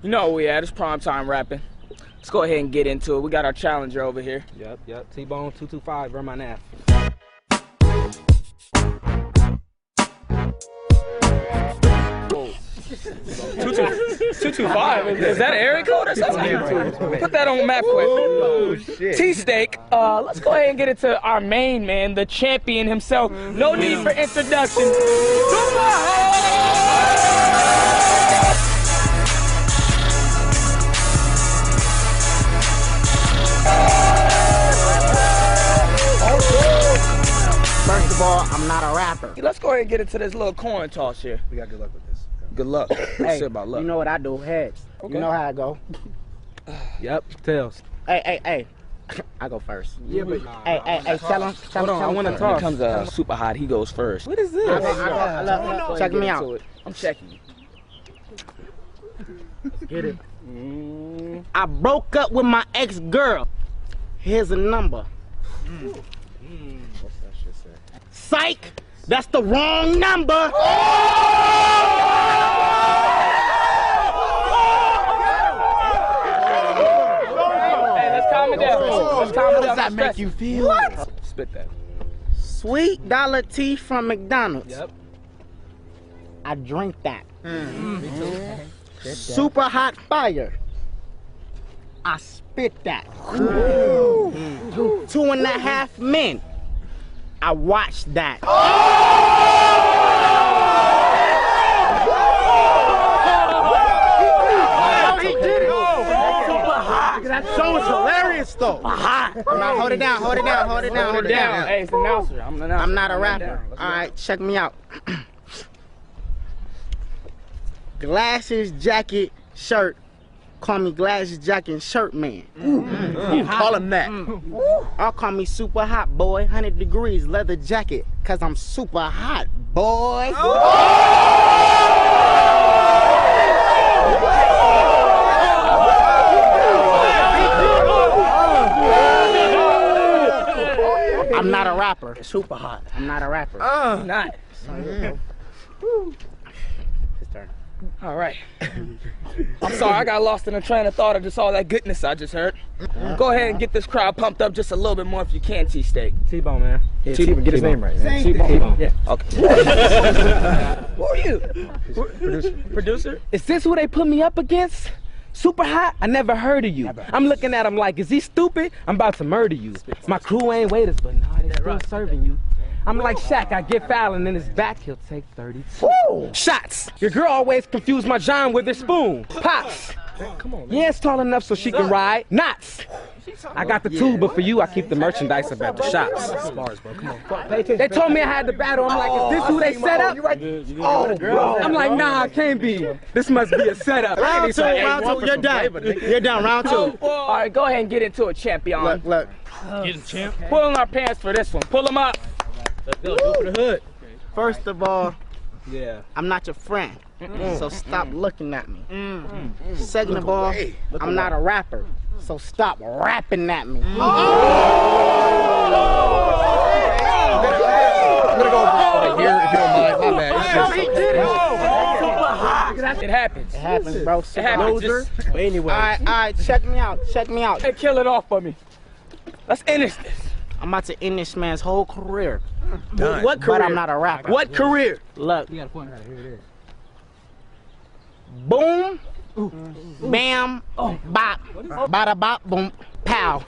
You know where we at. It's prime time rapping. Let's go ahead and get into it. We got our challenger over here. Yep. T-Bone 225, run my nav. 225? Is that an area code or something? Put that on map quick. Oh, shit. T-Steak. Let's go ahead and get into our main man, the champion himself. No need for introduction. First of all, I'm not a rapper. Let's go ahead and get into this little coin toss here. We got good luck with this. Good luck. Hey, about luck. you know what I do? Heads. Okay. You know how I go. Yep, tails. Hey. I go first. Yeah, but Hey, tell him. Hold on, I want to When it toss. comes super hot, he goes first. What is this? Look, check me out. I'm checking you. Get it. I broke up with my ex-girl. Here's a number. What's that shit say? Psych! That's the wrong number! Hey, let's calm it down. Let's calm it How down. does that make you feel? What? Spit that. Sweet dollar tea from McDonald's. Yep. I drink that. Super hot fire. I spit that. 2.5 Men. I watched that. He did it. That show was hilarious though. Now hold it down. Hey, it's the announcer. I'm the announcer. I'm not a rapper. All right, check me out. Glasses, jacket, shirt. Call me glasses, jacket, and shirt man. Call him that. I'll call me super hot boy. 100 degrees, leather jacket, cause I'm super hot boy. I'm not a rapper. Super hot. I'm not a rapper. Nice. His turn. All right. I'm sorry, I got lost in a train of thought of just all that goodness I just heard. Go ahead and get this crowd pumped up just a little bit more if you can, T-Steak. T-Bone, man. Yeah, T-Bone, get his name right, man. T-Bone. Yeah. Okay. Who are you? Producer? Is this who they put me up against? Super hot? I never heard of you. I'm looking at him like, is he stupid? I'm about to murder you. My crew ain't waiters, but nah, they still serving you. I'm like Shaq, I get foul and in his back he'll take 32. Shots! Your girl always confused my John with her spoon. Pops! Come on, man. Yeah, it's tall enough so she can ride. Knots! I got the tool, but for you, I keep the merchandise up at the shops. They told me I had to battle. I'm like, is this who they set up? I'm like, nah, it can't be. This must be a setup. Round two, you're done. You're done, round two. All right, go ahead and get into it, champion. Look. Pulling our pants for this one. Pull them up. Let's go for the hood. First of all, Yeah. I'm not your friend, so stop looking at me. Second of all, I'm not a rapper, so stop rapping at me. I'm gonna go over here if you don't mind. My bad. It happens. It happens, bro. It happens. Just, But anyway. All right, check me out. hey, kill it off for me. Let's finish this. I'm about to end this man's whole career. What career? But I'm not a rapper. What career? Look. You got a point right here. It is. Boom, bam, bop, bada bop, boom, pow.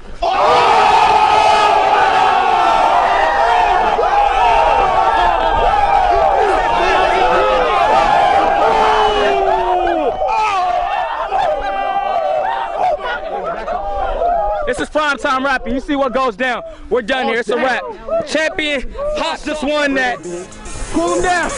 This is prime time rapping. You see what goes down. We're done here. It's a wrap. Champion Hot just won that. Cool him down.